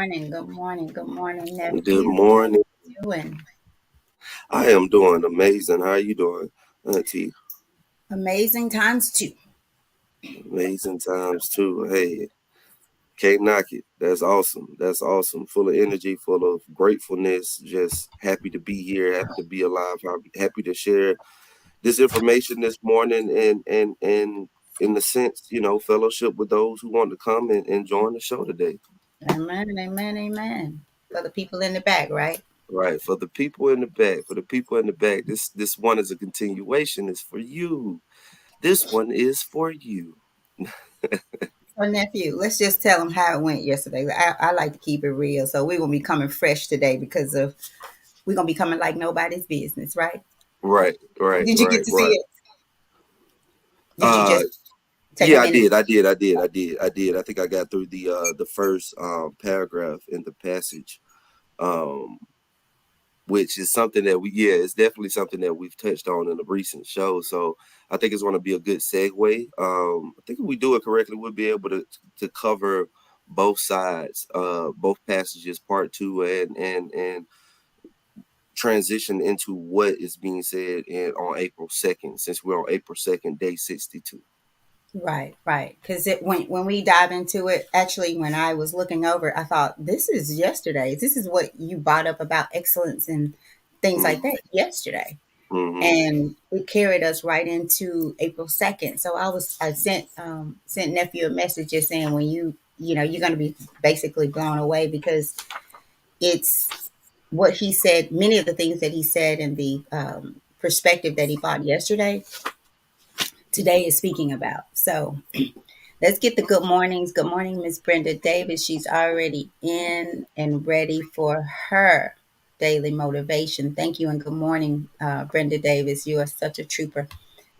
morning. Good morning. Good morning, Good nephew. How morning. you doing? I am doing amazing. How are you doing, Auntie? Amazing times two. Amazing times too. Hey, can't knock it. That's awesome. That's awesome. Full of energy, full of gratefulness. Just happy to be here. Happy to be alive. Happy to share this information this morning, and in the sense, fellowship with those who want to come and join the show today. Amen. Amen. Amen. For the people in the back, right? Right. For the people in the back. For the people in the back. This one is a continuation. It's for you. This one is for you. So, nephew, let's just tell them how it went yesterday. I like to keep it real. So, we're going to be coming fresh today because we're going to be coming like nobody's business, right? Right, right, Did you get right, to see right. it? Did you Uh just take a yeah, I minute? did. I did. I think I got through the first paragraph in the passage. Um which is something that it's definitely something that we've touched on in a recent show. So I think it's going to be a good segue. I think if we do it correctly, we'll be able to cover both sides, both passages, part two, and transition into what is being said on April 2nd, since we're on April 2nd, day 62. Right, right. Because it when we dive into it, actually, when I was looking over, I thought this is yesterday. This is what you brought up about excellence and things like Mm-hmm. that yesterday, Mm-hmm. and it carried us right into April 2nd. So I sent nephew a message just saying when you're going to be basically blown away because it's what he said. Many of the things that he said in the perspective that he brought yesterday, today is speaking about. So let's get the good mornings. Good morning, Miss Brenda Davis. She's already in and ready for her daily motivation. Thank you and good morning, Brenda Davis. You are such a trooper.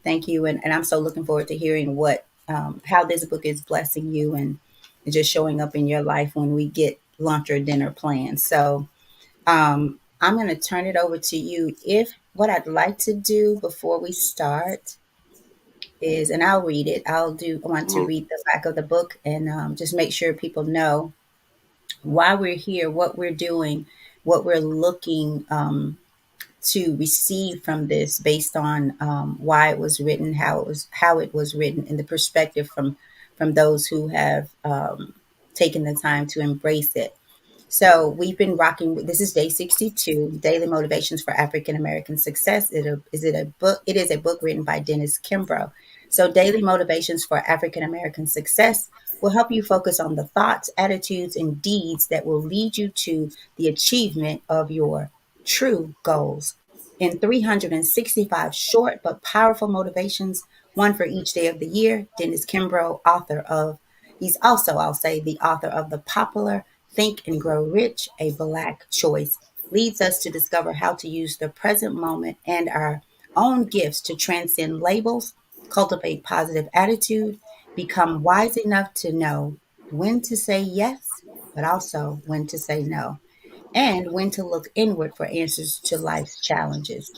Thank you, and I'm so looking forward to hearing what how this book is blessing you and just showing up in your life when we get lunch or dinner plans. So I'm going to turn it over to you. If what I'd like to do before we start is, and I'll read it. I want to Mm-hmm. read the back of the book and just make sure people know why we're here, what we're doing, what we're looking to receive from this, based on why it was written, how it was written, and the perspective from those who have taken the time to embrace it. So we've been rocking. This is day 62, Daily Motivations for African American Success. Is it a book? It is a book written by Dennis Kimbro. So Daily Motivations for African American Success will help you focus on the thoughts, attitudes, and deeds that will lead you to the achievement of your true goals. In 365 short but powerful motivations, one for each day of the year, Dennis Kimbro, he's also, I'll say, the author of the popular Think and Grow Rich, a Black Choice, leads us to discover how to use the present moment and our own gifts to transcend labels, cultivate positive attitude, become wise enough to know when to say yes, but also when to say no, and when to look inward for answers to life's challenges.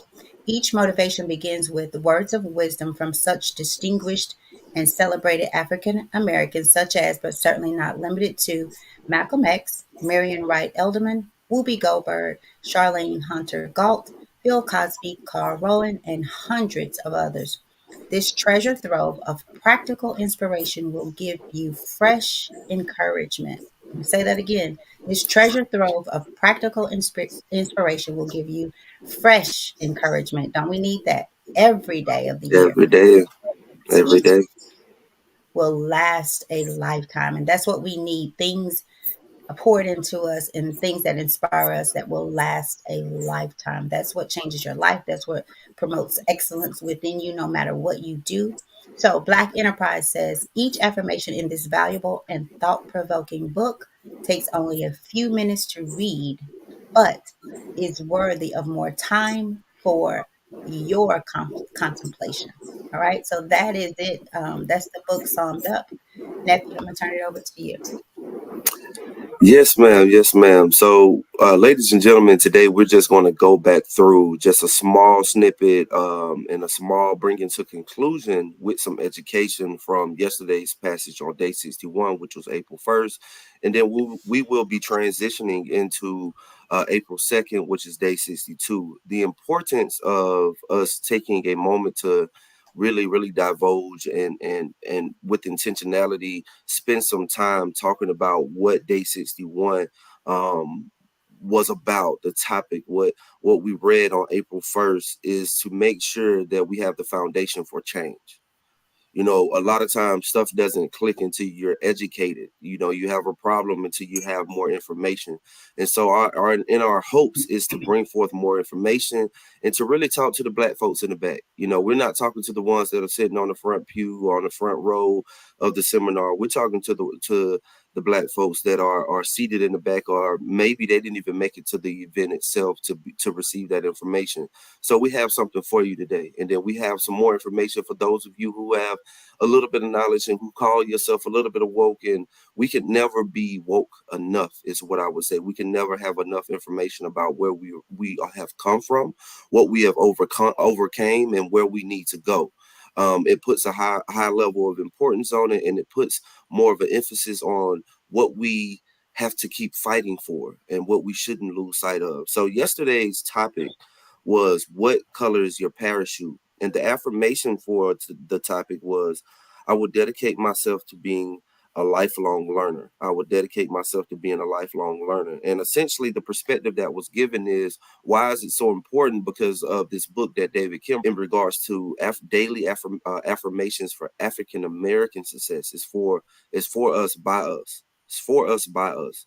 Each motivation begins with words of wisdom from such distinguished and celebrated African Americans, such as, but certainly not limited to, Malcolm X, Marion Wright Elderman, Whoopi Goldberg, Charlene Hunter Galt, Bill Cosby, Carl Rowan, and hundreds of others. This treasure trove of practical inspiration will give you fresh encouragement. Let me say that again. This treasure trove of practical inspiration will give you fresh encouragement. Don't we need that every day of the year? Every day, every day. Will last a lifetime. And that's what we need. Things poured into us and things that inspire us that will last a lifetime. That's what changes your life. That's what promotes excellence within you, no matter what you do. So, Black Enterprise says each affirmation in this valuable and thought provoking book takes only a few minutes to read, but is worthy of more time for your contemplation. All right. So, that is it. That's the book summed up. Nephew, I'm going to turn it over to you. Yes, ma'am. Yes, ma'am. So, ladies and gentlemen, today we're just going to go back through just a small snippet and a small bringing to conclusion with some education from yesterday's passage on day 61, which was April 1st. And then we will be transitioning into April 2nd, which is day 62. The importance of us taking a moment to really divulge and with intentionality spend some time talking about what day 61 um was about. The topic, what we read on April 1st, is to make sure that we have the foundation for change. A lot of times stuff doesn't click until you're educated. You have a problem until you have more information. And so our hopes is to bring forth more information and to really talk to the black folks in the back. We're not talking to the ones that are sitting on the front pew or on the front row of the seminar. We're talking to the black folks that are seated in the back, or maybe they didn't even make it to the event itself to receive that information. So we have something for you today. And then we have some more information for those of you who have a little bit of knowledge and who call yourself a little bit of woke. And we can never be woke enough, is what I would say. We can never have enough information about where we have come from, what we have overcame, and where we need to go. It puts a high level of importance on it, and it puts more of an emphasis on what we have to keep fighting for and what we shouldn't lose sight of. So yesterday's topic was, what color is your parachute? And the affirmation for the topic was, I will dedicate myself to being a lifelong learner. I would dedicate myself to being a lifelong learner. And essentially, the perspective that was given is, why is it so important? Because of this book that David Kimbro, in regards to daily affirmations for African American success, is for us by us. It's for us by us.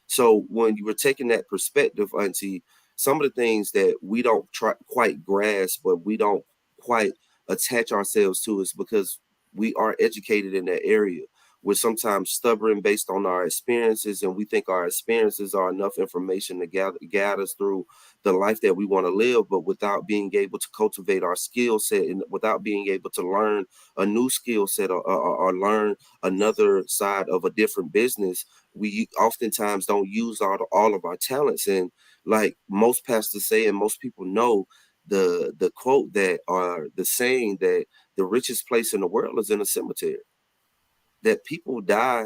So when you were taking that perspective, Auntie, some of the things that we don't quite grasp, but we don't quite attach ourselves to, is because we are educated in that area. We're sometimes stubborn based on our experiences, and we think our experiences are enough information to guide us through the life that we want to live, but without being able to cultivate our skill set and without being able to learn a new skill set, or learn another side of a different business, we oftentimes don't use all of our talents. And like most pastors say, and most people know, the quote that, or the saying, that the richest place in the world is in a cemetery. That people die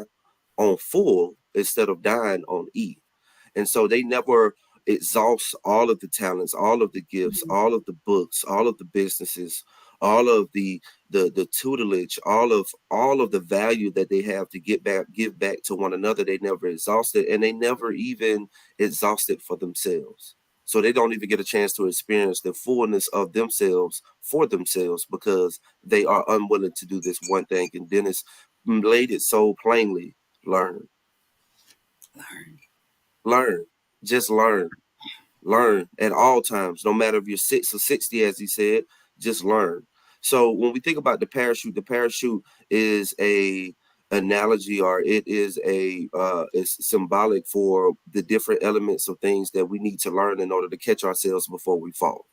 on full instead of dying on E. And so they never exhaust all of the talents, all of the gifts, Mhm. all of the books, all of the businesses, all of the tutelage, all of the value that they have to give back to one another. They never exhaust it, and they never even exhaust it for themselves. So they don't even get a chance to experience the fullness of themselves for themselves, because they are unwilling to do this one thing. And Dennis laid it so plainly: learn, Learn. learn, just learn at all times, no matter if you're 6 or 60, as he said, just learn. So when we think about the parachute is a analogy, or it is it's symbolic for the different elements of things that we need to learn in order to catch ourselves before we fall,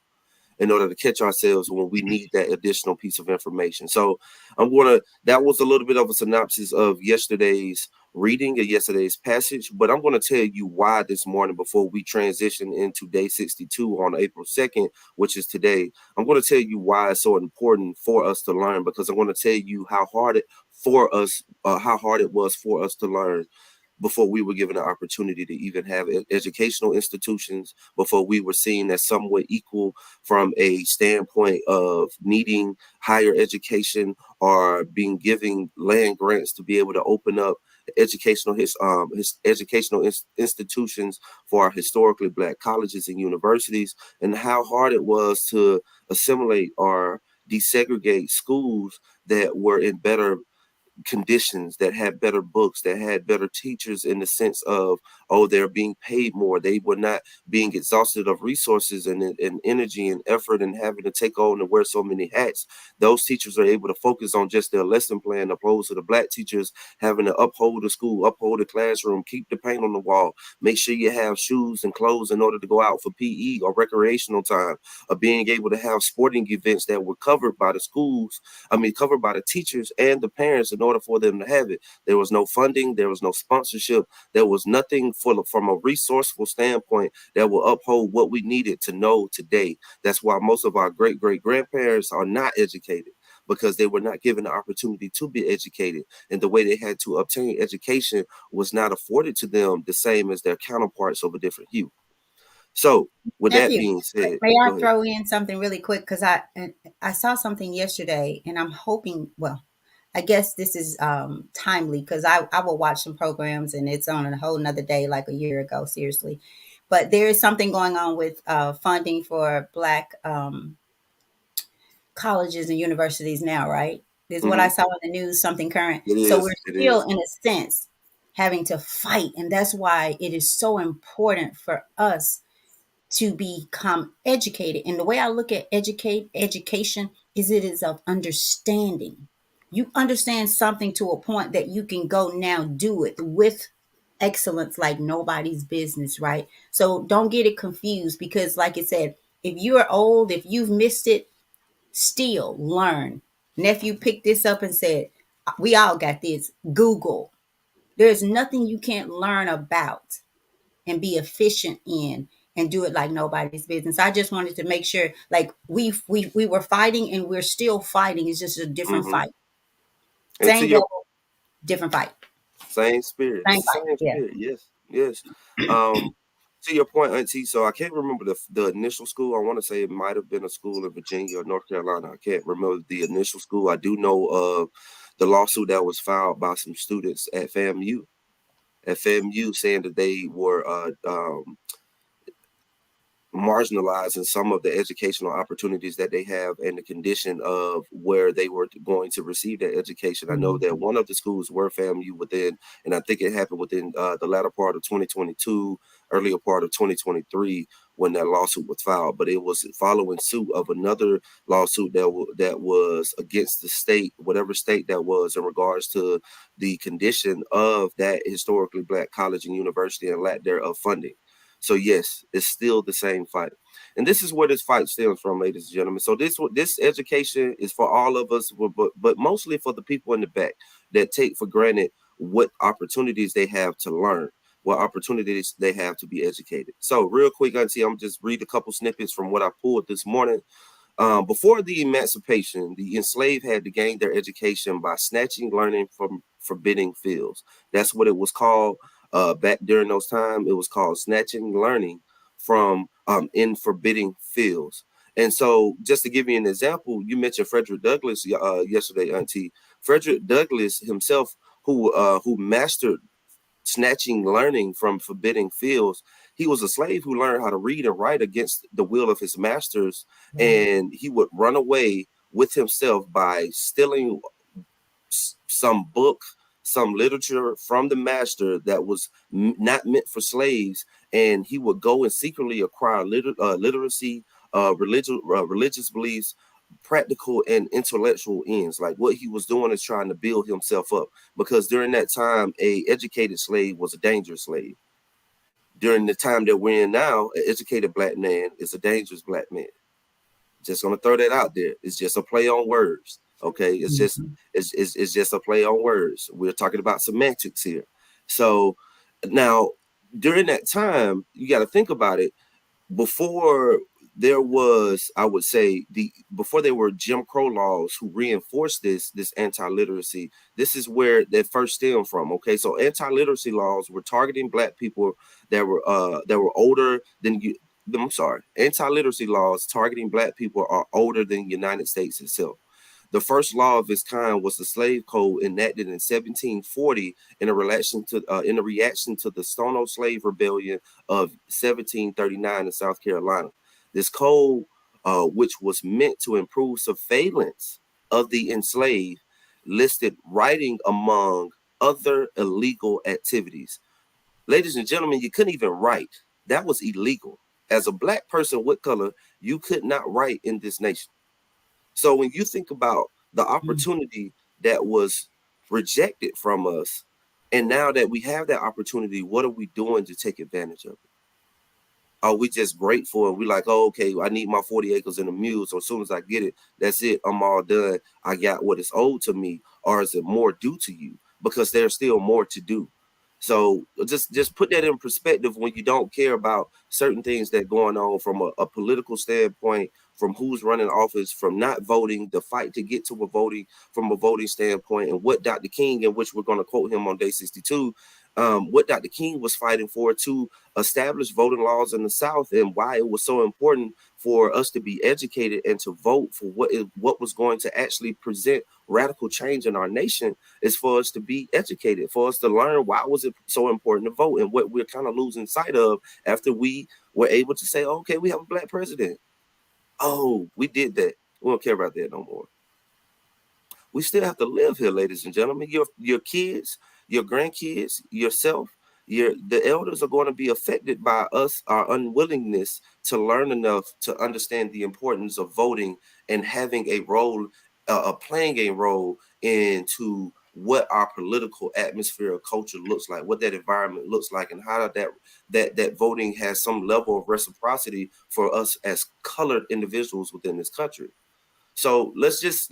in order to catch ourselves when we need that additional piece of information. So that was a little bit of a synopsis of yesterday's reading of yesterday's passage, but I'm going to tell you why this morning, before we transition into day 62 on April 2nd, which is today. I'm going to tell you why it's so important for us to learn, because I'm going to tell you how hard it was for us to learn before we were given the opportunity to even have educational institutions, before we were seen as somewhat equal from a standpoint of needing higher education, or being given land grants to be able to open up institutions for our historically black colleges and universities, and how hard it was to assimilate or desegregate schools that were in better conditions, that had better books, that had better teachers, in the sense of, oh, they're being paid more. They were not being exhausted of resources and energy and effort, and having to take on and wear so many hats. Those teachers are able to focus on just their lesson plan, opposed to the black teachers having to uphold the school, uphold the classroom, keep the paint on the wall, make sure you have shoes and clothes in order to go out for PE or recreational time, or being able to have sporting events that were covered by the schools, I mean, covered by the teachers and the parents, in order for them to have it. There was no funding, there was no sponsorship, there was nothing from a resourceful standpoint that will uphold what we needed to know today. That's why most of our great great grandparents are not educated, because they were not given the opportunity to be educated, and the way they had to obtain education was not afforded to them the same as their counterparts of a different hue. So, with that Nephew, being said, may I go ahead. throw in something really quick? Because I saw something yesterday, and I'm hoping. Well, I guess this is timely because I will watch some programs, and it's on a whole nother day, like a year ago. Seriously, but there is something going on with funding for Black colleges and universities now, right? This is what I Hmm. saw in the news, something current. It So we're is. It still, is. in a sense, having to fight, and that's why it is so important for us to become educated. And the way I look at education is it is of understanding. You understand something to a point that you can go now do it with excellence like nobody's business, right? So don't get it confused because, like I said, if you're old, if you've missed it, still learn. Nephew picked this up and said, we all got this. Google. There's nothing you can't learn about and be efficient in and do it like nobody's business. I just wanted to make sure like we were fighting and we're still fighting. It's just a different Hmm. fight. And to Same your devil, different fight. same spirit, Same it's the fight. same Yeah. spirit. Yes, yes. Um, to your point, Auntie. So I can't remember the initial school. I want to say it might have been a school in Virginia or North Carolina. I can't remember the initial school. I do know of the lawsuit that was filed by some students at FAMU. At FAMU, saying that they were marginalizing some of the educational opportunities that they have and the condition of where they were going to receive that education. I know that Mhm. one of the schools were FAMU within, and I think it happened within the latter part of 2022, earlier part of 2023 when that lawsuit was filed. But it was following suit of another lawsuit that was against the state, whatever state that was, in regards to the condition of that historically Black college and university and lack thereof funding. So yes, it's still the same fight. And this is where this fight stems from, ladies and gentlemen. So this education is for all of us, but mostly for the people in the back that take for granted what opportunities they have to learn, what opportunities they have to be educated. So real quick, Auntie, I'm just read a couple snippets from what I pulled this morning. Before the emancipation, the enslaved had to gain their education by snatching learning from forbidding fields. That's what it was called back during those times. It was called snatching learning from in forbidding fields. And so, just to give you an example, you mentioned Frederick Douglass yesterday, Auntie. Frederick Douglass himself, who mastered snatching learning from forbidding fields. He was a slave who learned how to read and write against the will of his masters, Right. and he would run away with himself by stealing some book, some literature from the master that was not meant for slaves, and he would go and secretly acquire literacy, religious beliefs, practical and intellectual ends. Like what he was doing is trying to build himself up, because during that time, a educated slave was a dangerous slave. During the time that we're in now, an educated Black man is a dangerous Black man. Just gonna throw that out there. It's just a play on words. Okay, it's just Mhm. it's just a play on words. We're talking about semantics here. So now, during that time, you got to think about it. Before there was, I would say, before there were Jim Crow laws who reinforced this anti-literacy. This is where that first stemmed from. Okay, so anti-literacy laws were targeting Black people that were older than you. I'm sorry, anti-literacy laws targeting Black people are older than the United States itself. The first law of its kind was the Slave Code, enacted in 1740 in a reaction to the Stono Slave Rebellion of 1739 in South Carolina. This code, which was meant to improve surveillance of the enslaved, listed writing among other illegal activities. Ladies and gentlemen, you couldn't even write. That was illegal. As a Black person with color, you could not write in this nation. So when you think about the opportunity that was rejected from us, and now that we have that opportunity, what are we doing to take advantage of it? Are we just grateful and we like, oh, okay, I need my 40 acres and a mule. So as soon as I get it, that's it. I'm all done. I got what is owed to me. Or is it more due to you? Because there's still more to do. So just put that in perspective when you don't care about certain things that going on from a political standpoint, from who's running office, from not voting, the fight to get to a voting from a voting standpoint, and what Dr. King, in which we're going to quote him on day 62, what Dr. King was fighting for to establish voting laws in the South, and why it was so important for us to be educated and to vote for what was going to actually present radical change in our nation, is for us to be educated, for us to learn why was it so important to vote, and what we're kind of losing sight of after we were able to say, okay, we have a black president. Oh, we did that. We don't care about that no more. We still have to live here, ladies and gentlemen. Your kids, your grandkids, yourself, the elders are going to be affected by us, our unwillingness to learn enough to understand the importance of voting and having a role, playing a role into what our political atmosphere or culture looks like, what that environment looks like, and how that voting has some level of reciprocity for us as colored individuals within this country. So let's just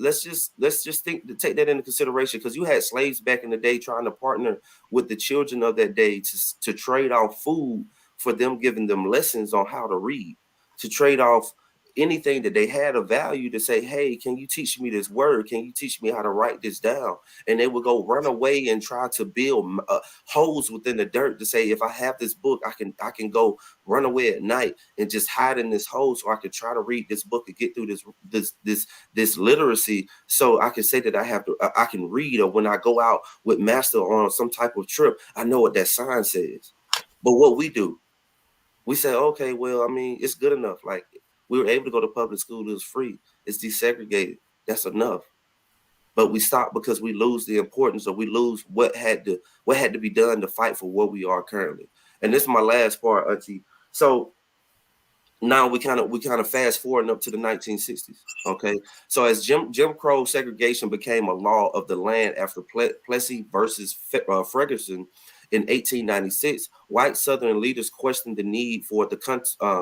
think to take that into consideration, because you had slaves back in the day trying to partner with the children of that day to trade off food for them, giving them lessons on how to read, to trade off anything that they had of value, to say, hey, can you teach me this word? Can you teach me how to write this down? And they would go run away and try to build holes within the dirt to say, if I have this book, I can go run away at night and just hide in this hole so I can try to read this book and get through this literacy, so I can say that I can read, or when I go out with master on some type of trip, I know what that sign says. But what we do, we say, okay, well, I mean, it's good enough. Like, we were able to go to public school, it was free, it's desegregated, that's enough. But we stop because we lose the importance, or we lose what had to be done to fight for where we are currently. And this is my last part, Auntie. So now we kind of fast forwarding up to the 1960s. Okay, so as Jim Crow segregation became a law of the land after Plessy versus Ferguson in 1896, white Southern leaders questioned the need for the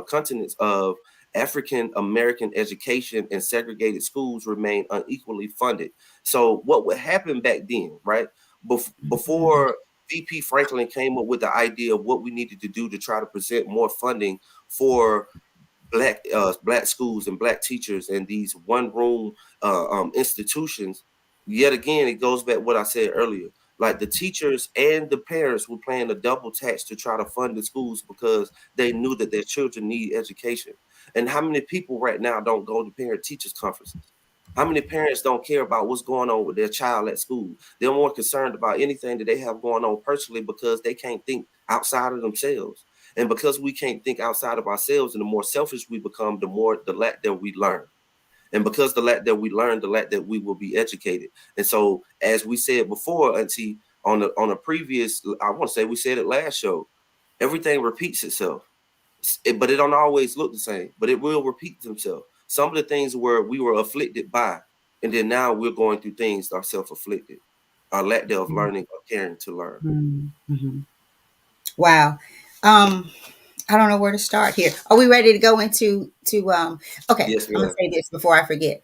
continents of African American education, and segregated schools remain unequally funded. So what would happen back then, right? Before VP Franklin came up with the idea of what we needed to do to try to present more funding for black schools and black teachers and these one room institutions. Yet again, it goes back what I said earlier. Like, the teachers and the parents were playing a double tax to try to fund the schools because they knew that their children need education. And how many people right now don't go to parent teachers conferences? How many parents don't care about what's going on with their child at school? They're more concerned about anything that they have going on personally, because they can't think outside of themselves. And because we can't think outside of ourselves, and the more selfish we become, the more the lack that we learn. And because the lack that we learn, the lack that we will be educated. And so, as we said before, Auntie, on a previous, I want to say we said it last show, everything repeats itself. But it don't always look the same, but it will repeat themselves. Some of the things where we were afflicted by, and then now we're going through things that are self-afflicted. Our lack of learning or caring to learn. Mm-hmm. Wow. Um, I don't know where to start here. Are we ready to go into to okay, Yes, I'm gonna ma'am. say this before I forget.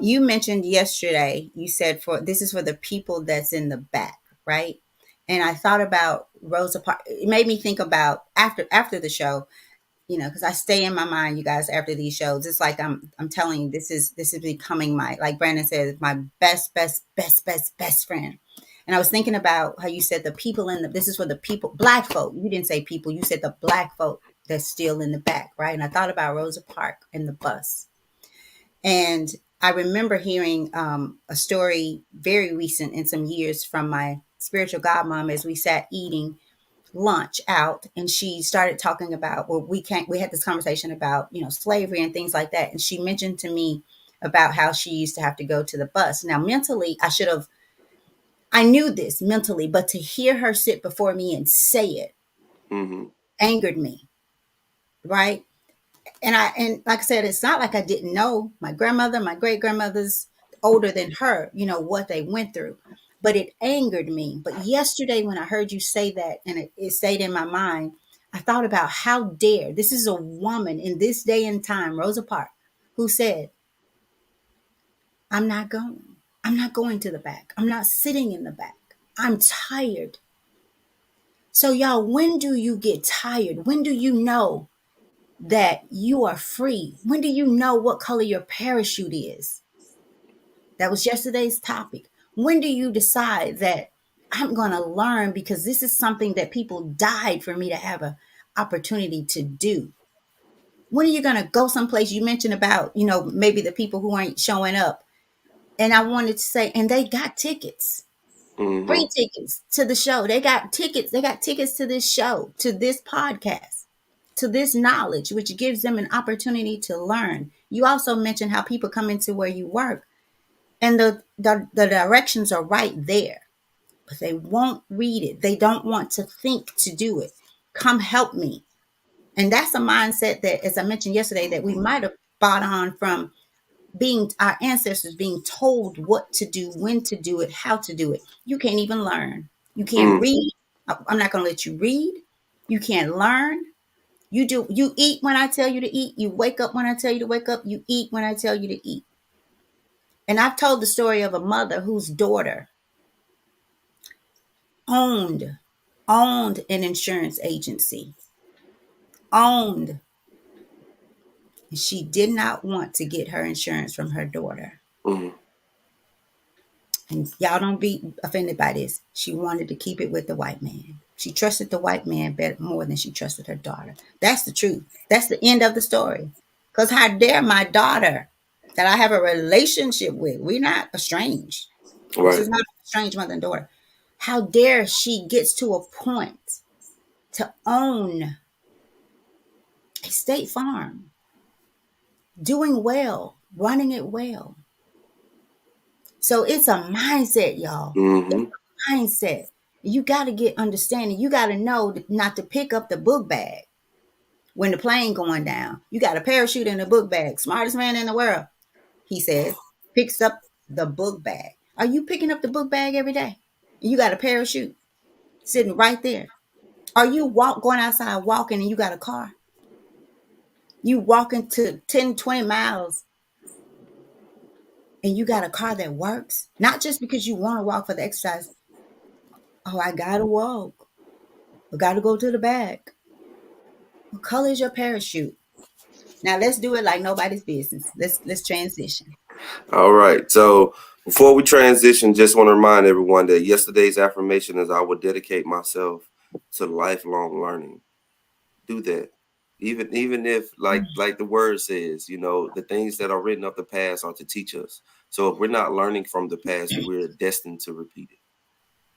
You mentioned yesterday, you said for this is for the people that's in the back, right? And I thought about Rosa Parks. It made me think about after the show, because I stay in my mind, you guys, after these shows. It's like I'm telling you, this is becoming my, like Brandon says, my best friend. And I was thinking about how you said the people this is for the people, black folk. You didn't say people, you said the black folk that's still in the back, right? And I thought about Rosa Parks and the bus. And I remember hearing a story very recent in some years from my spiritual godmom as we sat eating lunch out, and she started talking about, well, we had this conversation about slavery and things like that, and she mentioned to me about how she used to have to go to the bus. Now, mentally, I knew this mentally, but to hear her sit before me and say it Mm-hmm. angered me, right? And like I said, it's not like I didn't know my grandmother, my great grandmother's older than her, what they went through, but it angered me. But yesterday when I heard you say that, and it stayed in my mind, I thought about how dare this is a woman in this day and time, Rosa Parks, who said, I'm not going. I'm not going to the back. I'm not sitting in the back. I'm tired. So, y'all, when do you get tired? When do you know that you are free? When do you know what color your parachute is? That was yesterday's topic. When do you decide that I'm going to learn because this is something that people died for me to have an opportunity to do? When are you going to go someplace? You mentioned about, maybe the people who ain't showing up. And I wanted to say, and they got tickets, Mm-hmm. free tickets to the show. They got tickets. They got tickets to this show, to this podcast, to this knowledge, which gives them an opportunity to learn. You also mentioned how people come into where you work and the directions are right there, but they won't read it. They don't want to think to do it. Come help me. And that's a mindset that, as I mentioned yesterday, that we might have bought on from being our ancestors being told what to do, when to do it, how to do it. You can't even learn. You can't Mm. read. I'm not going to let you read. You can't learn. You eat when I tell you to eat. You wake up when I tell you to wake up. You eat when I tell you to eat. And I've told the story of a mother whose daughter owned owned an insurance agency, owned, and she did not want to get her insurance from her daughter. Mm. And y'all don't be offended by this. She wanted to keep it with the white man. She trusted the white man better more than she trusted her daughter. That's the truth. That's the end of the story. Because how dare my daughter that I have a relationship with, we're not estranged. This Right. is not a estranged mother and daughter. How dare she gets to a point to own a state farm, doing well, running it well. So it's a mindset, y'all. It's Mm-hmm. a mindset. You got to get understanding. You got to know not to pick up the book bag when the plane going down. You got a parachute in the book bag. Smartest man in the world, he says, picks up the book bag. Are you picking up the book bag every day? You got a parachute sitting right there. Are you going outside walking and you got a car? You walking to 10, 20 miles and you got a car that works, not just because you want to walk for the exercise. Oh, I gotta walk. I gotta go to the back. What color is your parachute? Now let's do it like nobody's business. Let's transition. All right. So before we transition, just want to remind everyone that yesterday's affirmation is I will dedicate myself to lifelong learning. Do that. Even if like the word says, the things that are written of the past are to teach us. So if we're not learning from the past, we're destined to repeat it.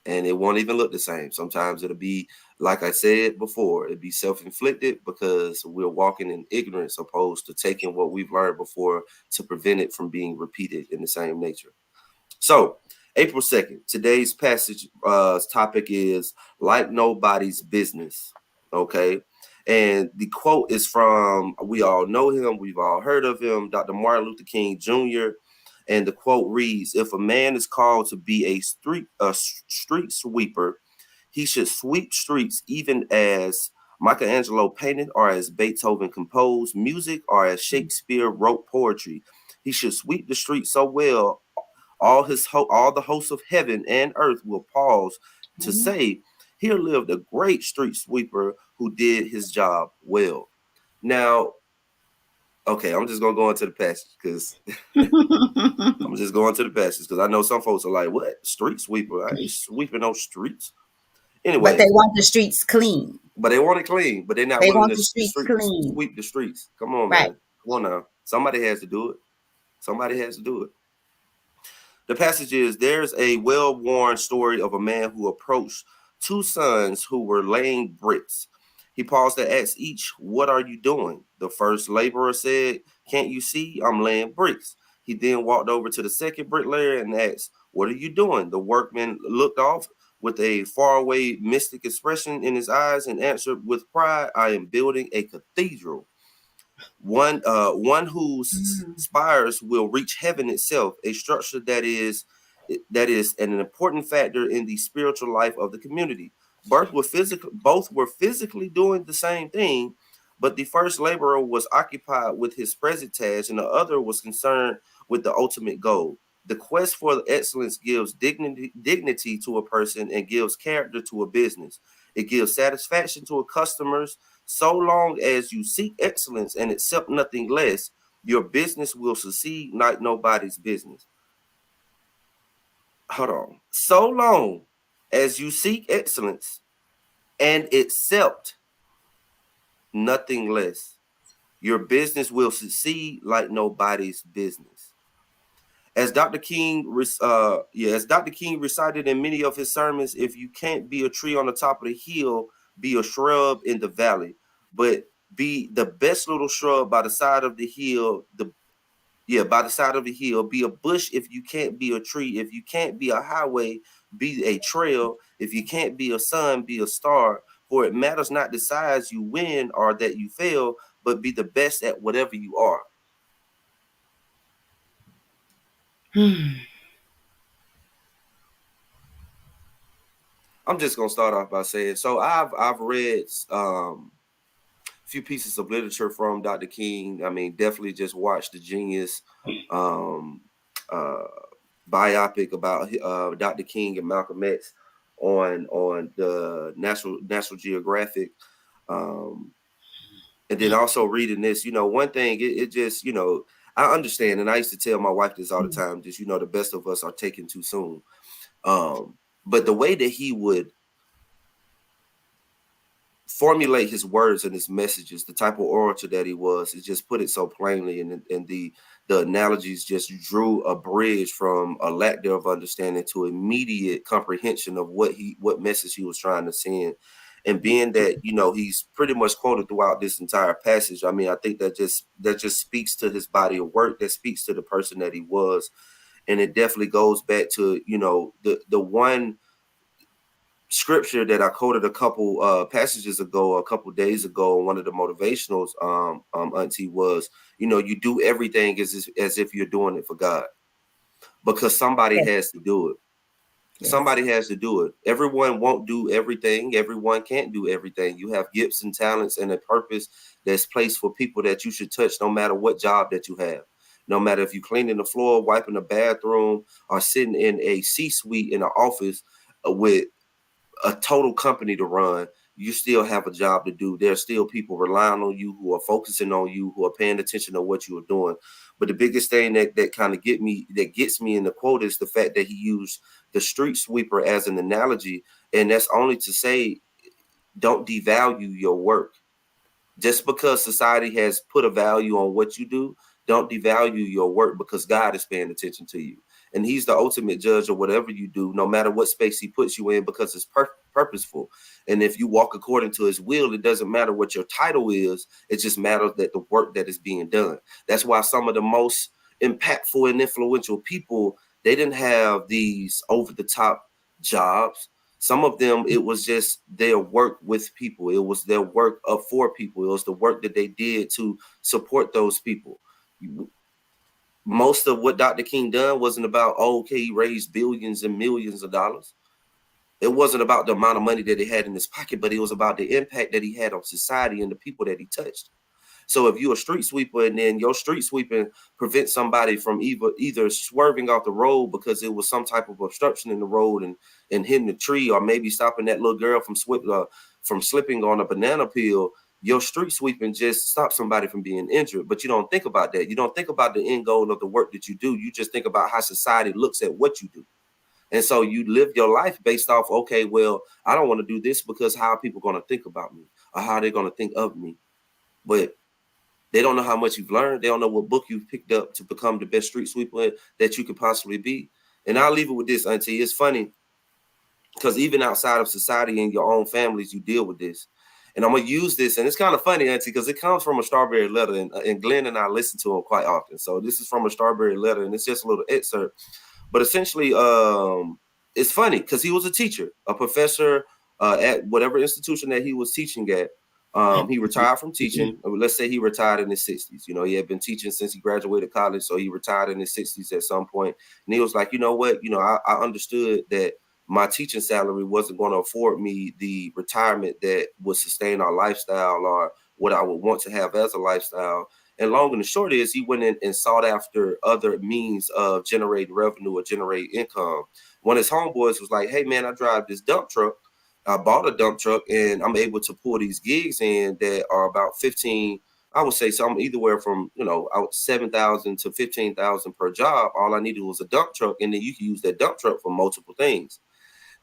And it won't even look the same. Sometimes it'll be, like I said before, it'll be self-inflicted because we're walking in ignorance opposed to taking what we've learned before to prevent it from being repeated in the same nature. So, April 2nd, today's passage topic is like nobody's business. Okay. And the quote is from, we all know him, we've all heard of him, Dr. Martin Luther King Jr. And the quote reads, if a man is called to be a street sweeper, he should sweep streets even as Michelangelo painted, or as Beethoven composed music, or as Shakespeare wrote poetry. He should sweep the streets so well all the hosts of heaven and earth will pause to Amen. say, here lived a great street sweeper who did his job well. Now, okay, I'm just gonna go into the passage because I'm just going to the passage because I know some folks are like, what? Street sweeper? I ain't sweeping no streets. But Anyway, they want the streets clean. but they want it clean, but they're not They willing want to the streets clean. sweep the streets. Come on, Right. man. Come on now. Somebody has to do it. Somebody has to do it. The passage is, there's a well worn story of a man who approached two sons who were laying bricks. He paused to ask each, what are you doing? The first laborer said, can't you see I'm laying bricks? He then walked over to the second bricklayer and asked, what are you doing? The workman looked off with a faraway mystic expression in his eyes and answered with pride, I am building a cathedral, one whose Mm. spires will reach heaven itself, a structure that is an important factor in the spiritual life of the community. Both were physically doing the same thing, but the first laborer was occupied with his present task, and the other was concerned with the ultimate goal. The quest for excellence gives dignity to a person and gives character to a business. It gives satisfaction to a customers. So long as you seek excellence and accept nothing less, your business will succeed like nobody's business. Hold on. So long as you seek excellence and accept nothing less, your business will succeed like nobody's business. As Dr. King recited in many of his sermons, if you can't be a tree on the top of the hill, be a shrub in the valley. But be the best little shrub by the side of the hill, by the side of the hill. Be a bush if you can't be a tree. If you can't be a highway, be a trail. If you can't be a sun, be a star. For it matters not the size you win or that you fail, but be the best at whatever you are. I'm just gonna start off by saying, so I've read few pieces of literature from Dr. King. I mean, definitely just watched the Genius um, uh, biopic about Dr. King and Malcolm X on the National Geographic. Um, and then also reading this, one thing, it just, I understand, and I used to tell my wife this all the time, just, the best of us are taken too soon. But the way that he would formulate his words and his messages, the type of orator that he was, it just put it so plainly, and the analogies just drew a bridge from a lack thereof understanding to immediate comprehension of what message he was trying to send. And being that he's pretty much quoted throughout this entire passage, I mean, I think that just speaks to his body of work, that speaks to the person that he was, and it definitely goes back to the one scripture that I quoted a couple passages ago, a couple days ago, one of the motivationals, Auntie, was, you do everything as if you're doing it for God, because somebody Yes. has to do it. Yes. Somebody has to do it. Everyone won't do everything. Everyone can't do everything. You have gifts and talents and a purpose that's placed for people that you should touch, no matter what job that you have. No matter if you're cleaning the floor, wiping the bathroom, or sitting in a C-suite in an office with a total company to run, you still have a job to do. There's still people relying on you, who are focusing on you, who are paying attention to what you are doing. But the biggest thing that kind of gets me in the quote is the fact that he used the street sweeper as an analogy. And that's only to say, don't devalue your work. Just because society has put a value on what you do, don't devalue your work, because God is paying attention to you. And he's the ultimate judge of whatever you do, no matter what space he puts you in, because it's purposeful. And if you walk according to his will, it doesn't matter what your title is. It just matters that the work that is being done. That's why some of the most impactful and influential people, they didn't have these over the top jobs. Some of them, it was just their work with people. It was their work up for people. It was the work that they did to support those people. Most of what Dr. King done wasn't about, oh, okay, he raised billions and millions of dollars. It wasn't about the amount of money that he had in his pocket, but it was about the impact that he had on society and the people that he touched. So if you're a street sweeper and then your street sweeping prevents somebody from either swerving off the road because it was some type of obstruction in the road and hitting a tree, or maybe stopping that little girl from slipping on a banana peel, your street sweeping just stops somebody from being injured. But you don't think about that. You don't think about the end goal of the work that you do. You just think about how society looks at what you do. And so you live your life based off, okay, well, I don't want to do this because how are people going to think about me, or how they're going to think of me? But they don't know how much you've learned. They don't know what book you've picked up to become the best street sweeper that you could possibly be. And I'll leave it with this, Auntie. It's funny because even outside of society and your own families, you deal with this. And I'm going to use this. And it's kind of funny, Auntie, because it comes from a Strawberry Letter. And Glenn and I listen to him quite often. So this is from a Strawberry Letter. And it's just a little excerpt. But essentially, it's funny because he was a teacher, a professor at whatever institution that he was teaching at. He retired from teaching. Let's say he retired in his 60s. He had been teaching since he graduated college. So he retired in his 60s at some point. And he was like, you know what? I understood that my teaching salary wasn't going to afford me the retirement that would sustain our lifestyle or what I would want to have as a lifestyle. And long and the short is, he went in and sought after other means of generating revenue or generate income. One of his homeboys was like, "Hey man, I drive this dump truck. I bought a dump truck and I'm able to pull these gigs in that are about 15. I would say something either from, out 7,000 to 15,000 per job. All I needed was a dump truck, and then you can use that dump truck for multiple things."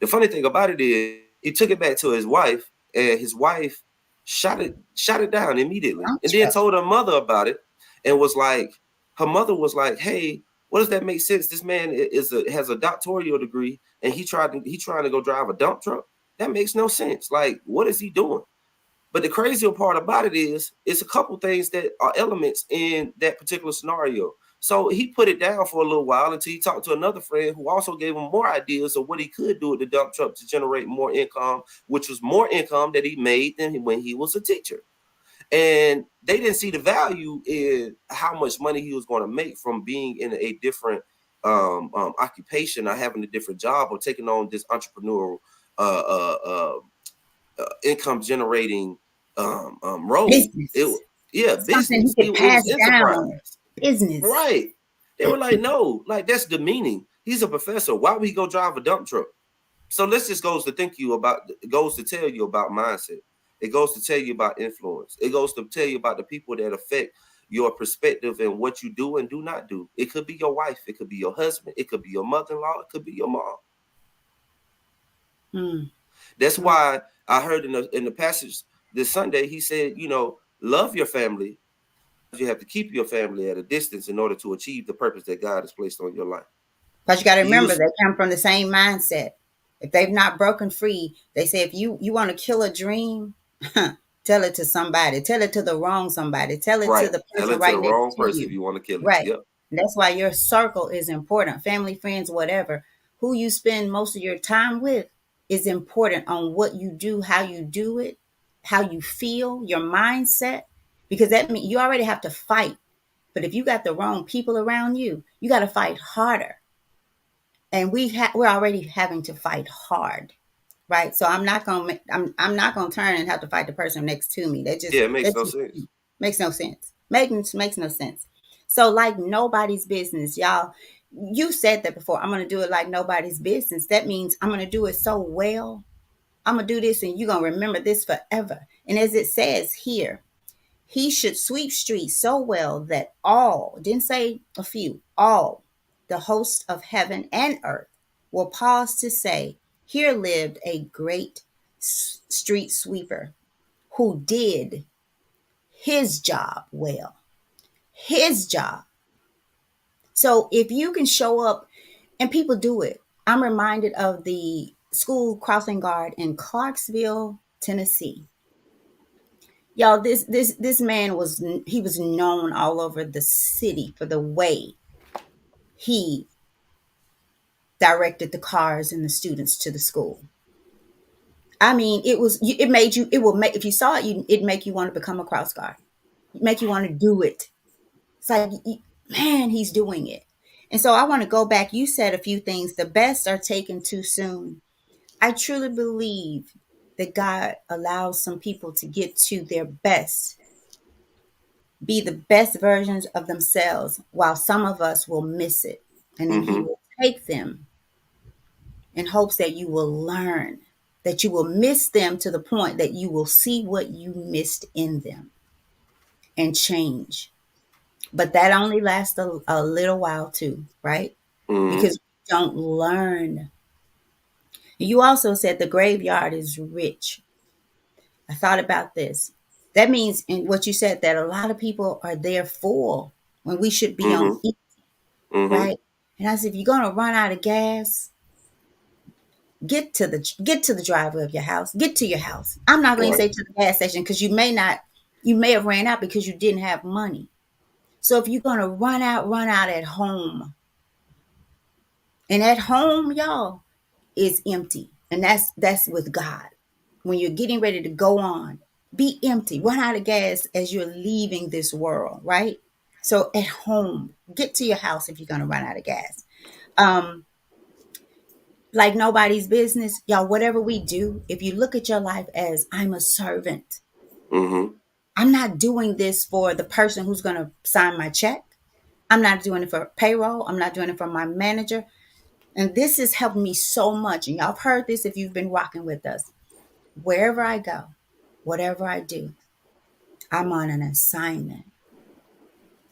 The funny thing about it is, he took it back to his wife, and his wife shot it down immediately, Dump and then truck. told her mother about it, and was like, her mother was like, "Hey, what does that make sense? This man has a doctoral degree, and he trying to go drive a dump truck. That makes no sense. Like, what is he doing?" But the crazier part about it is, it's a couple things that are elements in that particular scenario. So he put it down for a little while until he talked to another friend who also gave him more ideas of what he could do with the dump truck to generate more income, which was more income that he made than when he was a teacher. And they didn't see the value in how much money he was going to make from being in a different occupation, or having a different job, or taking on this entrepreneurial uh, uh, uh, income generating role. Business. Yeah, Something he business. It, could it was pass down. enterprise, Business. right? They were like, no, like that's demeaning. He's a professor. Why would he go drive a dump truck? So this just goes to it goes to tell you about mindset. It goes to tell you about influence. It goes to tell you about the people that affect your perspective and what you do and do not do. It could be your wife, it could be your husband, it could be your mother-in-law, it could be your mom. Mm, That's mm. why I heard in the passage this Sunday, he said, love your family. You have to keep your family at a distance in order to achieve the purpose that God has placed on your life. But you got to He remember, used, they come from the same mindset. If they've not broken free, they say if you want to kill a dream, tell it to somebody. Tell it to the wrong somebody. Tell it to right. the Tell person it to right the next wrong to person if you. you want to kill it. Right. Yep. And that's why your circle is important. Family, friends, whatever. Who you spend most of your time with is important on what you do it, how you feel, your mindset, because that means you already have to fight. But if you got the wrong people around you, you got to fight harder. And we're already having to fight hard, right? So I'm not gonna turn and have to fight the person next to me. Yeah, it makes That no just sense. makes no sense. Makes no sense. So like nobody's business, y'all. You said that before. I'm gonna do it like nobody's business. That means I'm gonna do it so well. I'm gonna do this, and you're gonna remember this forever. And as it says here, he should sweep streets so well that all, didn't say a few, all the hosts of heaven and earth will pause to say, here lived a great street sweeper who did his job well. His job. So if you can show up, and people do it, I'm reminded of the school crossing guard in Clarksville, Tennessee. Y'all, this man was known all over the city for the way he directed the cars and the students to the school. I mean, it made you, it will make, if you saw it, it make you want to become a cross guard. It make you want to do it. It's like, man, he's doing it. And so I want to go back. You said a few things. The best are taken too soon. I truly believe that God allows some people to get to their best, be the best versions of themselves, while some of us will miss it. And then he Mm-hmm. will take them in hopes that you will learn, that you will miss them to the point that you will see what you missed in them and change. But that only lasts a little while too, right? Mm-hmm. Because we don't learn. You also said the graveyard is rich. I thought about this. That means in what you said that a lot of people are there full when we should be on Mm-hmm. E, Mm-hmm. right? And I said, if you're gonna run out of gas, get to the driveway of your house. Get to your house. I'm not going to Right. say to the gas station because you may have ran out because you didn't have money. So if you're gonna run out at home. And at home, y'all, is empty. And that's with God. When you're getting ready to go on, be empty. Run out of gas as you're leaving this world, right? So at home, get to your house if you're gonna run out of gas. Um, like nobody's business. Y'all, whatever we do, if you look at your life as I'm a servant, Mm-hmm. I'm not doing this for the person who's going to sign my check. I'm not doing it for payroll. I'm not doing it for my manager. And this has helped me so much. And y'all have heard this if you've been rocking with us. Wherever I go, whatever I do, I'm on an assignment.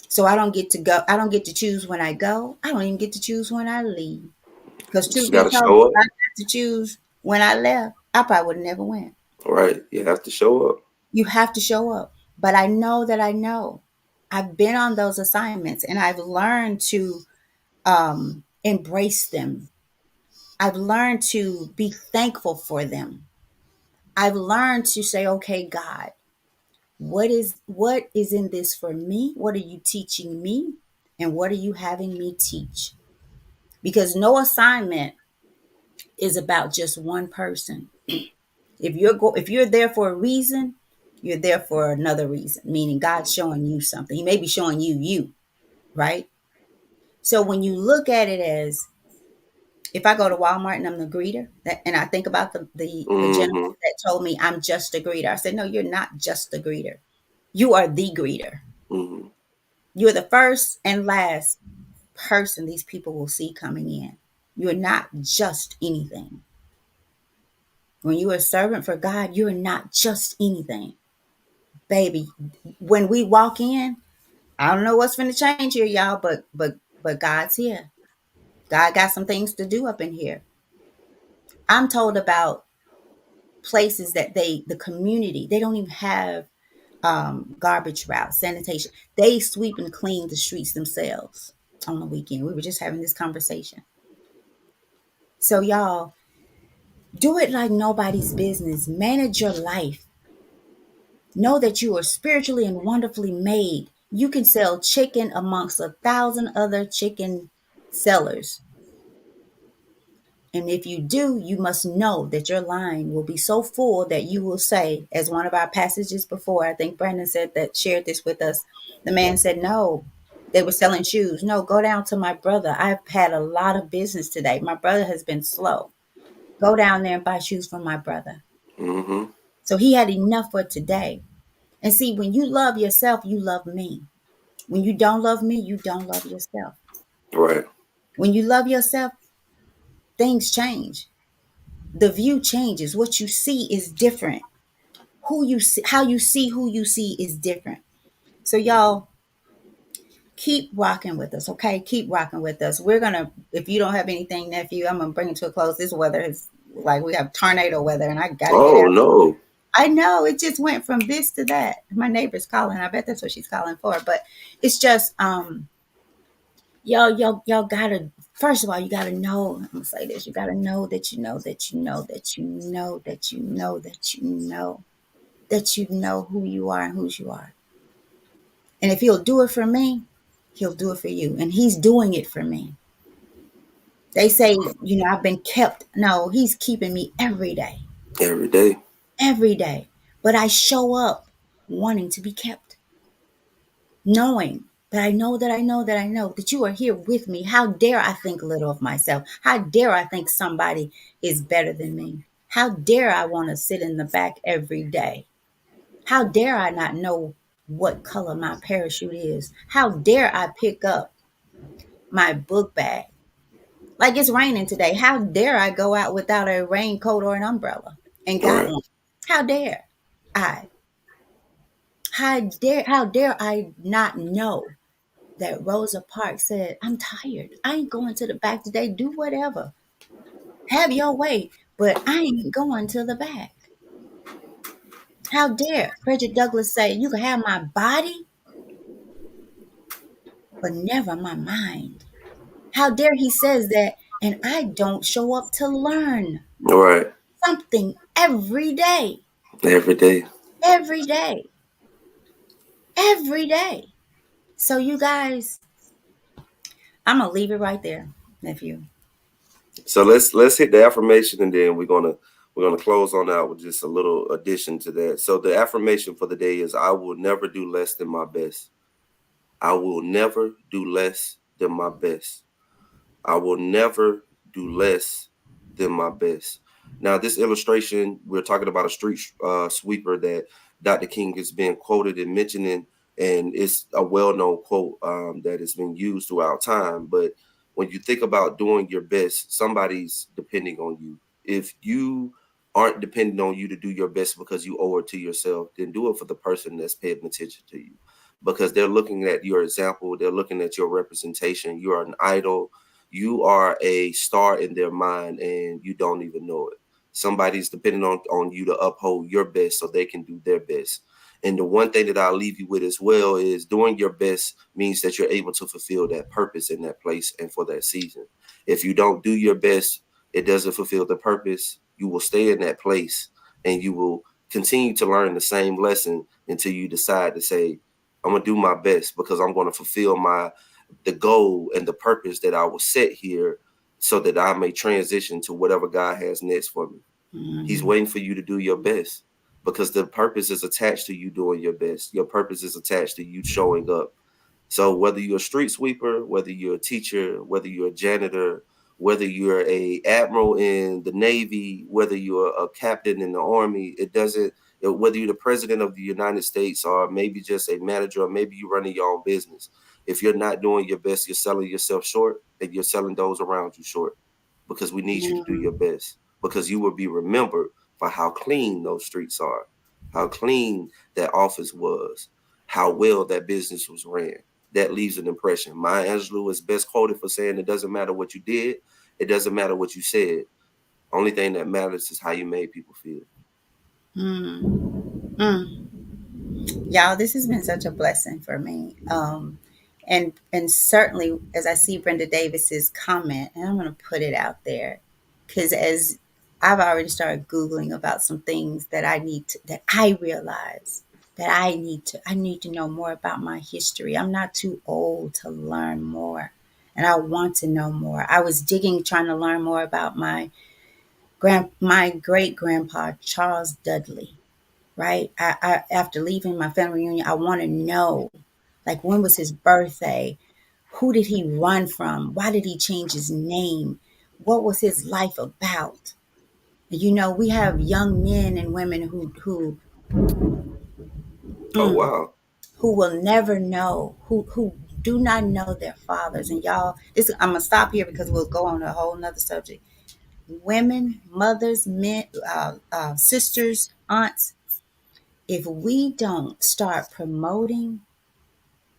So I don't get to go. I don't get to choose when I go. I don't even get to choose when I leave. Because Just truth be gotta told, show if up. I got to choose when I left, I probably would have never went. Right. You have to show up. You have to show up. But I know that I know. I've been on those assignments and I've learned to embrace them. I've learned to be thankful for them. I've learned to say, okay, God, what is in this for me? What are you teaching me? And what are you having me teach? Because no assignment is about just one person. If you're there for a reason, you're there for another reason, meaning God's showing you something. He may be showing you, right? So when you look at it as, if I go to Walmart and I'm the greeter, and I think about the gentleman Mm-hmm. that told me I'm just a greeter. I said, no, you're not just a greeter. You are the greeter. Mm-hmm. You're the first and last person these people will see coming in. You're not just anything. When you're a servant for God, you're not just anything. Baby, when we walk in, I don't know what's going to change here, y'all, but God's here. God got some things to do up in here. I'm told about places that the community, they don't even have garbage routes, sanitation. They sweep and clean the streets themselves on the weekend. We were just having this conversation. So y'all, do it like nobody's business. Manage your life. Know that you are spiritually and wonderfully made. You can sell chicken amongst 1,000 other chicken sellers. And if you do, you must know that your line will be so full that you will say, as one of our passages before, I think Brandon said that, shared this with us. The man said, no, they were selling shoes. No, go down to my brother. I've had a lot of business today. My brother has been slow. Go down there and buy shoes from my brother. Mm-hmm. So he had enough for today. And see, when you love yourself, you love me. When you don't love me, you don't love yourself. Right. When you love yourself, things change. The view changes. What you see is different. Who you see, how you see who you see is different. So y'all keep rocking with us, okay? Keep rocking with us. We're gonna, if you don't have anything, nephew, I'm gonna bring it to a close. This weather is like we have tornado weather, and I gotta get Oh out. no. I know it just went from this to that. My neighbor's calling. I bet that's what she's calling for. But it's just y'all gotta, first of all, you gotta know, I'm gonna say this, you gotta know that you know that you know that you know that you know that you know that you know who you are and whose you are. And if he'll do it for me, he'll do it for you. And he's doing it for me. They say, I've been kept. No, he's keeping me every day. Every day. Every day. But I show up wanting to be kept, knowing that I know that I know that I know that you are here with me. How dare I think little of myself? How dare I think somebody is better than me? How dare I want to sit in the back every day? How dare I not know what color my parachute is? How dare I pick up my book bag? Like it's raining today. How dare I go out without a raincoat or an umbrella and got Right. one? How dare I? How dare I not know that Rosa Parks said, I'm tired. I ain't going to the back today. Do whatever. Have your way. But I ain't going to the back. How dare Frederick Douglass say, you can have my body, but never my mind. How dare he says that, and I don't show up to learn Right. something every day, Every day. every day, every day. So you guys, I'm gonna leave it right there, nephew. So let's hit the affirmation, and then we're gonna close on out with just a little addition to that. So the affirmation for the day is, I will never do less than my best. I will never do less than my best. I will never do less them my best. Now, this illustration, we're talking about a street sweeper that Dr. King has been quoted and mentioning, and it's a well-known quote that has been used throughout time. But when you think about doing your best, somebody's depending on you. If you aren't depending on you to do your best because you owe it to yourself, then do it for the person that's paying attention to you, because they're looking at your example, they're looking at your representation. You are an idol, you are a star in their mind, and you don't even know it. Somebody's depending on you to uphold your best so they can do their best. And the one thing that I'll leave you with as well is doing your best means that you're able to fulfill that purpose in that place and for that season. If you don't do your best, it doesn't fulfill the purpose. You will stay in that place and you will continue to learn the same lesson until you decide to say, I'm gonna do my best because I'm gonna fulfill the goal and the purpose that I was set here so that I may transition to whatever God has next for me. He's Mhm. waiting for you to do your best because the purpose is attached to you doing your best. Your purpose is attached to you showing up. So whether you're a street sweeper, whether you're a teacher, whether you're a janitor, whether you're a admiral in the Navy, whether you're a captain in the Army, it doesn't, whether you're the president of the United States or maybe just a manager or maybe you're running your own business. If you're not doing your best, you're selling yourself short and you're selling those around you short, because we need you to do your Mhm. best, because you will be remembered for how clean those streets are, how clean that office was, how well that business was ran. That leaves an impression. Maya Angelou is best quoted for saying, it doesn't matter what you did, it doesn't matter what you said. Only thing that matters is how you made people feel. Mm. Mm. Y'all, this has been such a blessing for me. And certainly as I see Brenda Davis's comment, and I'm going to put it out there, because as I've already started Googling about some things that that I realize that I need to know more about my history. I'm not too old to learn more, and I want to know more. I was digging, trying to learn more about my great grandpa Charles Dudley, right? After leaving my family reunion, I want to know, like, when was his birthday? Who did he run from? Why did he change his name? What was his life about? You know, we have young men and women Oh mm, wow. who will never know, who do not know their fathers. And y'all, this I'm gonna stop here because we'll go on a whole nother subject. Women, mothers, men, sisters, aunts. If we don't start promoting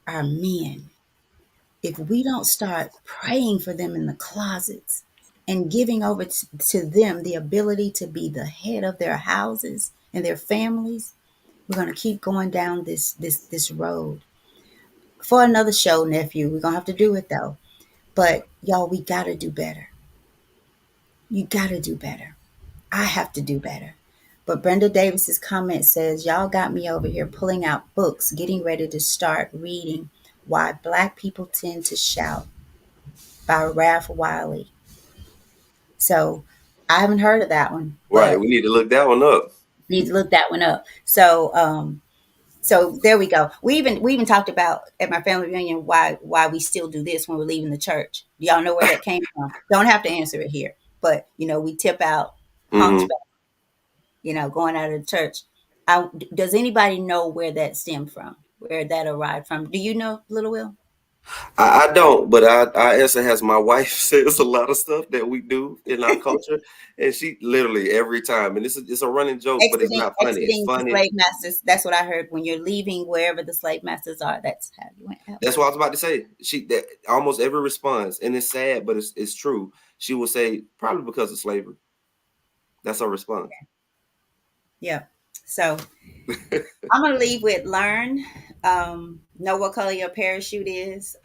our men, if we don't start praying for them in the closets and giving over to them the ability to be the head of their houses and their families, we're going to keep going down this road. For another show, nephew, we're going to have to do it though. But y'all, we got to do better. You got to do better. I have to do better. But Brenda Davis's comment says, y'all got me over here pulling out books, getting ready to start reading Why Black People Tend to Shout by Ralph Wiley. So I haven't heard of that one, Right. but We need to look that one up. need to look that one up. So there we go. We even talked about at my family reunion why we still do this when we're leaving the church. Do y'all know where that came from? Don't have to answer it here, but we tip out Hmm. hunchback, going out of the church. Does anybody know where that stemmed from? Where that arrived from? Do you know, Little Will? I don't, but I answer has my wife says a lot of stuff that we do in our culture, and she literally every time, and it's a running joke, but it's not funny. It's Exiting the funny. slave masters. That's what I heard. When you're leaving wherever the slave masters are, that's how you went out. That's what I was about to say. She that almost every response, and it's sad, but it's true. She will say probably because of slavery. That's her response. Yeah. So I'm gonna leave with learn. Know what color your parachute is.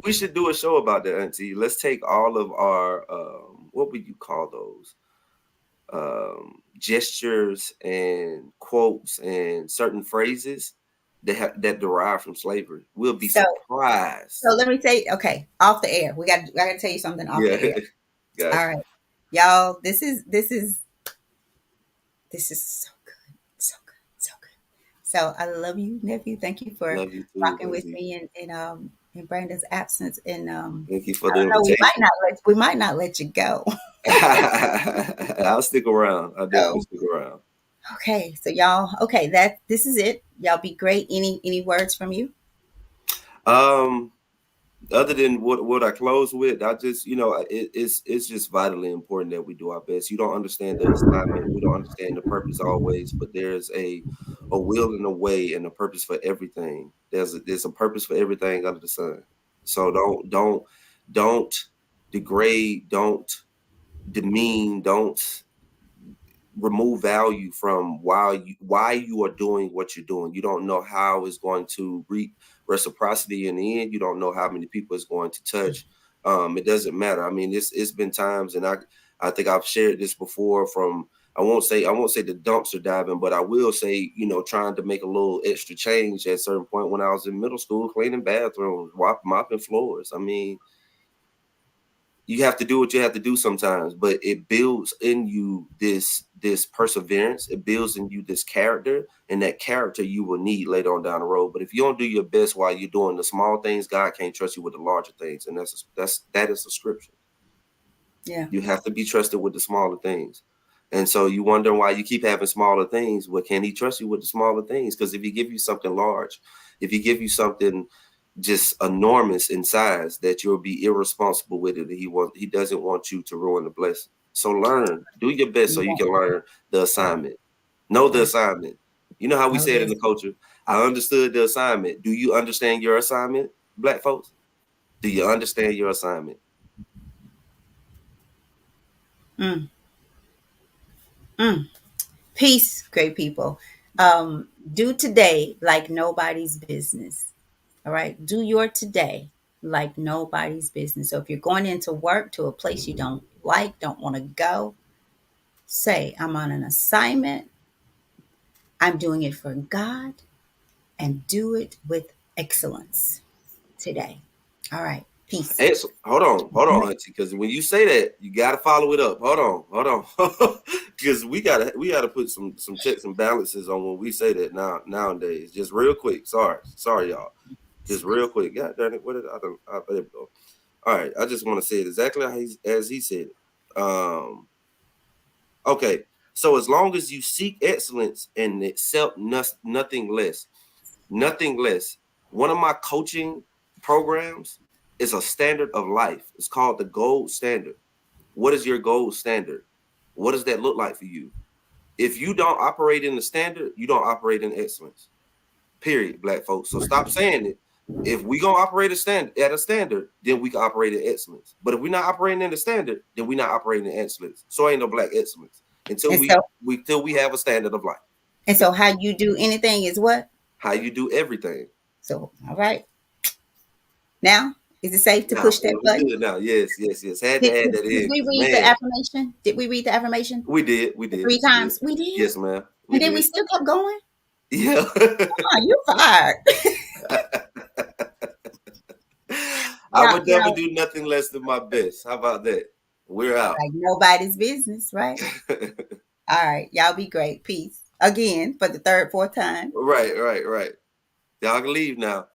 We should do a show about that, Auntie. Let's take all of our what would you call those gestures and quotes and certain phrases that derive from slavery. We'll be So surprised. so let me say, okay, off the air. I got to tell you something off Yeah, the air. All gotcha. right, y'all. This is so good, so good, so good. So I love you, nephew. Thank you for Love you too, rocking with Auntie. me in Brandon's absence. And Thank you for I the don't know, we might invitation. not let we might not let you go. I'll stick around. I'll definitely So, stick around. okay, so y'all, okay, that this is it. Y'all be great. Any words from you? Um, Other than what I close with, I just it's just vitally important that we do our best. You don't understand the assignment, we don't understand the purpose always, but there's a will and a way and a purpose for everything. There's a purpose for everything under the sun. So don't degrade, don't demean, don't remove value from why you are doing what you're doing. You don't know how it's going to reap reciprocity in the end. You don't know how many people it's going to touch. It doesn't matter. I mean, it's been times, and I think I've shared this before. From I won't say the dumpster diving, but I will say trying to make a little extra change at a certain point when I was in middle school, cleaning bathrooms, mopping floors. I mean, you have to do what you have to do sometimes, but it builds in you this perseverance. It builds in you this character, and that character you will need later on down the road. But if you don't do your best while you're doing the small things, God can't trust you with the larger things, and that is the scripture. Yeah. You have to be trusted with the smaller things. And so you wonder why you keep having smaller things. Well, can he trust you with the smaller things? Because if he give you something large, if he give you something just enormous in size, that you'll be irresponsible with it. He doesn't want you to ruin the blessing. So learn, do your best so You you won't. can learn the assignment. Know the Yeah. assignment. You know how we No, say it in this. the culture. I understood the assignment. Do you understand your assignment, black folks? Do you understand your assignment? Mm, mm. Peace, great people. Do today like nobody's business. All right. Do your today like nobody's business. So if you're going into work to a place you don't like, don't want to go, say, I'm on an assignment. I'm doing it for God and do it with excellence today. All right. Peace. Hold on, Auntie, because when you say that, you got to follow it up. Hold on, because we gotta put some checks and balances on when we say that nowadays. Just real quick. Sorry, y'all. Just real quick. God darn it, what did I don't? There we go. All right, I just want to say it exactly as he said it. Okay, so as long as you seek excellence and accept nothing less, nothing less. One of my coaching programs is a standard of life. It's called the gold standard. What is your gold standard? What does that look like for you? If you don't operate in the standard, you don't operate in excellence. Period, black folks. So stop saying it. If we gonna operate at a standard, then we can operate in excellence. But if we're not operating in the standard, then we're not operating in excellence. So ain't no black excellence until And we so, we till we have a standard of life. and so how you do anything is what? How you do everything. So, all right. Now, is it safe to Now, push yeah, that we button? good now. Yes. Had to Did, add did, that did in we because read the man, affirmation? Did we read the affirmation we the did, three we did. times? We did. Yes, ma'am, we And then we did. still kept going. Yeah. Oh, you're fired. I y'all, would never y'all, do nothing less than my best. How about that? We're out. like nobody's business, right? All right. Y'all be great. Peace. Again, for the third, fourth time. Right. Y'all can leave now.